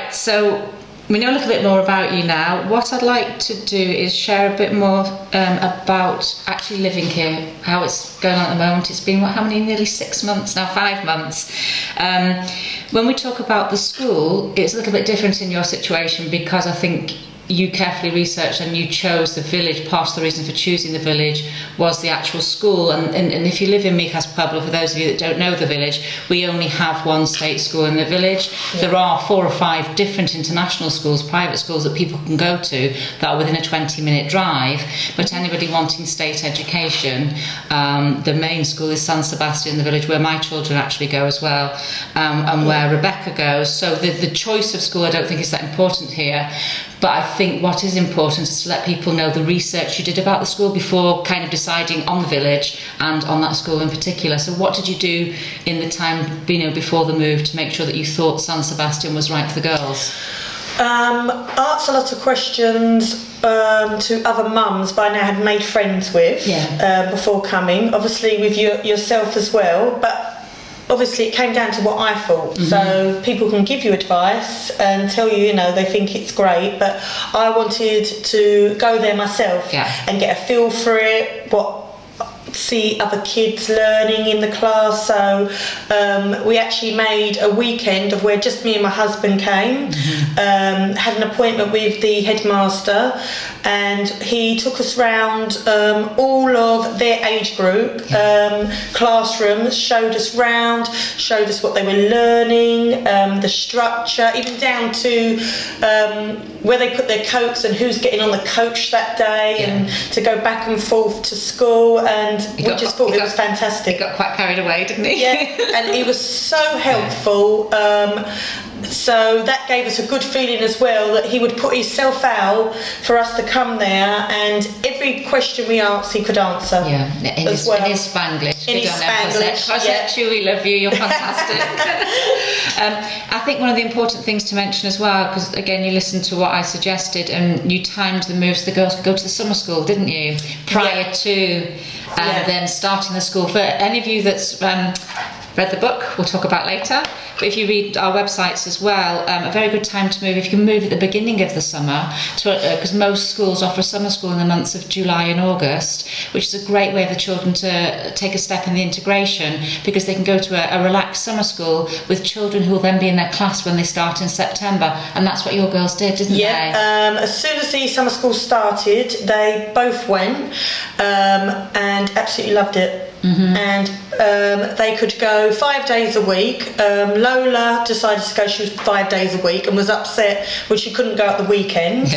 Right, so we know a little bit more about you now. What I'd like to do is share a bit more about actually living here, how it's going on at the moment. It's been, nearly 6 months now, 5 months. When we talk about the school, it's a little bit different in your situation because I think you carefully researched and you chose the village. Part of the reason for choosing the village was the actual school, and if you live in Mijas Pueblo, for those of you that don't know the village, we only have one state school in the village. There are 4 or 5 different international schools, private schools that people can go to that are within a 20-minute drive, but anybody wanting state education, the main school is San Sebastian, the village where my children actually go as well, and where Rebecca goes. So the choice of school I don't think is that important here. But I think what is important is to let people know the research you did about the school before kind of deciding on the village and on that school in particular. So what did you do in the time before the move to make sure that you thought San Sebastian was right for the girls? Asked a lot of questions to other mums but I now had made friends with before coming. Obviously with yourself as well, but obviously it came down to what I thought. So people can give you advice and tell you, they think it's great, but I wanted to go there myself and get a feel for it, see other kids learning in the class. So we actually made a weekend of where just me and my husband came, had an appointment with the headmaster, and he took us round all of their age group classrooms, showed us round, showed us what they were learning, the structure, even down to where they put their coats and who's getting on the coach that day, and to go back and forth to school. And we just thought it was fantastic. He got quite carried away, didn't he? Yeah, and he was so helpful. So that gave us a good feeling as well that he would put himself out for us to come there, and every question we asked he could answer. Yeah, in his Spanglish. In his Spanglish, we love you, you're fantastic. I think one of the important things to mention as well, because again you listened to what I suggested and you timed the moves, the girls could go to the summer school, didn't you? Prior to then starting the school. For any of you that's read the book, we'll talk about later, but if you read our websites as well, a very good time to move, if you can move at the beginning of the summer, because most schools offer summer school in the months of July and August, which is a great way for the children to take a step in the integration, because they can go to a relaxed summer school with children who will then be in their class when they start in September, and that's what your girls did, didn't they? As soon as the summer school started, they both went and absolutely loved it. And they could go 5 days a week. Lola decided to go, she was 5 days a week and was upset when she couldn't go at the weekend.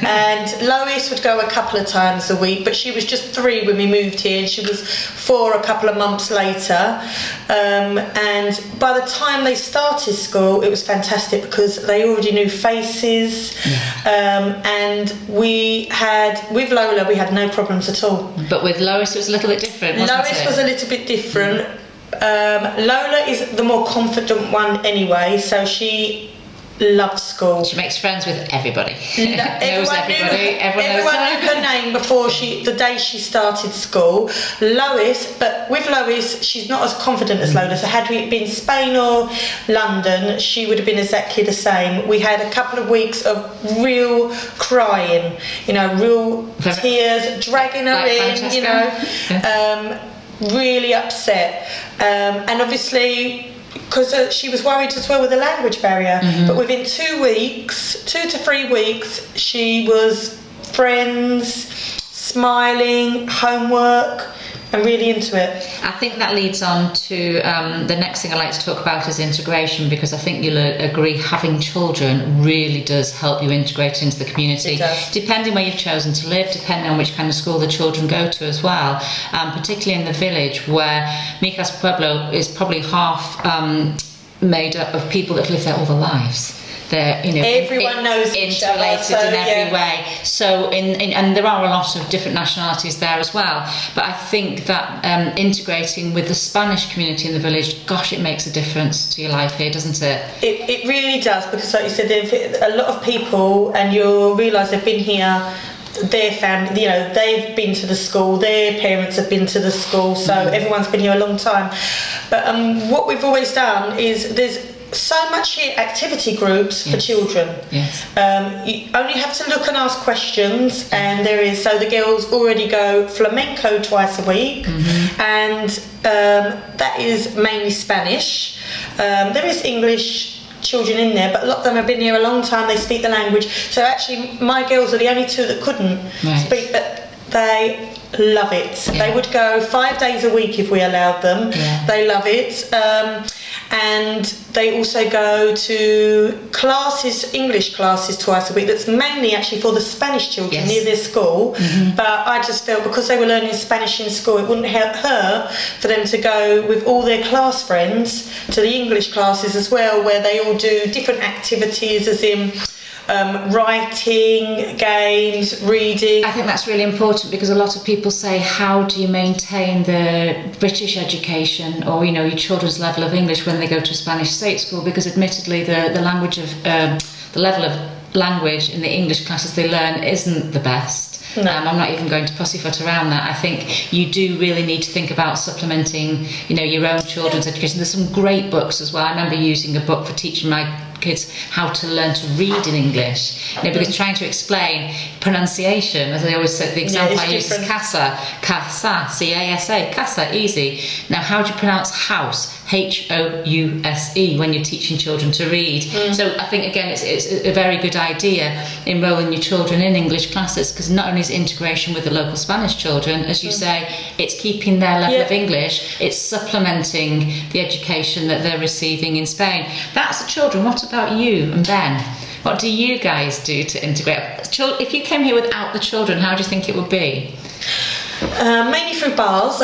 And Lois would go a couple of times a week, but she was just 3 when we moved here, and she was 4 a couple of months later. And by the time they started school, it was fantastic because they already knew faces. And with Lola we had no problems at all. But with Lois it was a little bit different, wasn't it? Lois was a little bit different. Lola is the more confident one anyway, so she loved school. She makes friends with everybody. Everyone knew her name before the day she started school. But with Lois, she's not as confident as Lola. So had we been Spain or London, she would have been exactly the same. We had a couple of weeks of real crying, real tears, dragging her in, really upset. And obviously, because she was worried as well with the language barrier, but within 2 to 3 weeks, she was friends, smiling, homework, and really into it. I think that leads on to the next thing I'd like to talk about is integration, because I think you'll agree having children really does help you integrate into the community. It does. Depending where you've chosen to live, depending on which kind of school the children go to as well, particularly in the village where Mijas Pueblo is probably half made up of people that have lived there all their lives. They're, everyone knows each other, interrelated in every way. So, and there are a lot of different nationalities there as well. But I think that integrating with the Spanish community in the village, gosh, it makes a difference to your life here, doesn't it? It really does, because like you said, a lot of people, and you'll realise they've been here. Their family, they've been to the school, their parents have been to the school, so everyone's been here a long time. But what we've always done is so much here, activity groups for children. Yes. You only have to look and ask questions, and there is, so the girls already go flamenco twice a week, and that is mainly Spanish. There is English children in there, but a lot of them have been here a long time, they speak the language. So actually my girls are the only two that couldn't speak, but they love it. Yeah. They would go 5 days a week if we allowed them. Yeah. They love it. And they also go to classes, English classes twice a week. That's mainly actually for the Spanish children near their school. But I just felt because they were learning Spanish in school, it wouldn't help her for them to go with all their class friends to the English classes as well, where they all do different activities, as in writing, games, reading. I think that's really important, because a lot of people say, how do you maintain the British education or your children's level of English when they go to a Spanish state school? Because admittedly the language of the level of language in the English classes they learn isn't the best. No. I'm not even going to pussyfoot around that. I think you do really need to think about supplementing your own children's education. There's some great books as well. I remember using a book for teaching my kids how to learn to read in English, because trying to explain pronunciation, as I always say, the example I use is casa, C-A-S-A, casa, easy. Now, how do you pronounce house? H-O-U-S-E when you're teaching children to read. So I think again it's a very good idea enrolling your children in English classes, because not only is integration with the local Spanish children, as you say, it's keeping their level of English, it's supplementing the education that they're receiving in Spain. That's the children. What about you and Ben? What do you guys do to integrate? If you came here without the children, how do you think it would be? Mainly through bars.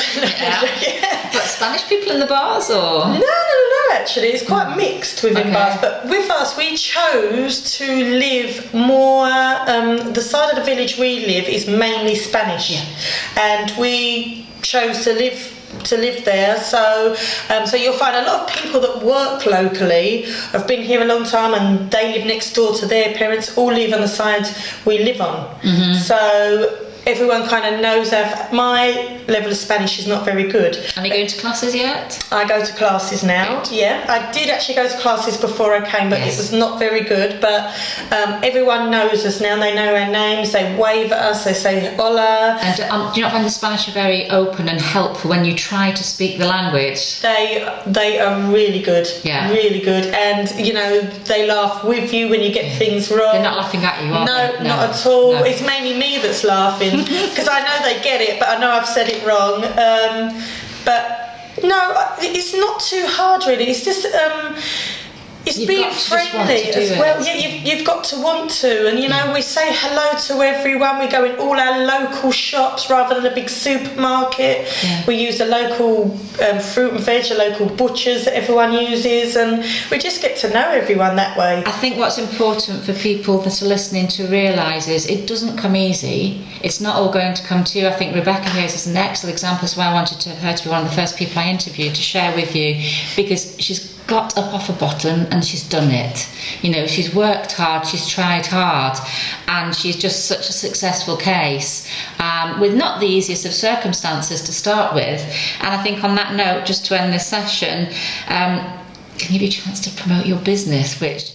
But Spanish people in the bars, or? No, actually. It's quite mixed within bars. But with us, we chose to live more, the side of the village we live is mainly Spanish. Yeah. And we chose to live there, so you'll find a lot of people that work locally have been here a long time, and they live next door to their parents, all live on the side we live on. So everyone kind of knows that my level of Spanish is not very good. Are you going to classes yet? I go to classes now. Good. Yeah, I did actually go to classes before I came, but it was not very good. But everyone knows us now. They know our names. They wave at us. They say hola. And do you not find the Spanish are very open and helpful when you try to speak the language? They are really good. Yeah. Really good. And they laugh with you when you get things wrong. They're not laughing at you, are they? No, not at all. No. It's mainly me that's laughing, because I know they get it, but I know I've said it wrong. But no, it's not too hard really. It's just it's being friendly as well. Yeah, you've got to want to, and we say hello to everyone. We go in all our local shops rather than a big supermarket. Yeah. We use the local fruit and veg, the local butchers that everyone uses, and we just get to know everyone that way. I think what's important for people that are listening to realise is it doesn't come easy. It's not all going to come to you. I think Rebecca here is an excellent example as well. I wanted her to be one of the first people I interviewed to share with you, because she's got up off a bottom and she's done it. She's worked hard, she's tried hard, and she's just such a successful case, with not the easiest of circumstances to start with. And I think on that note, just to end this session, can give you a chance to promote your business, which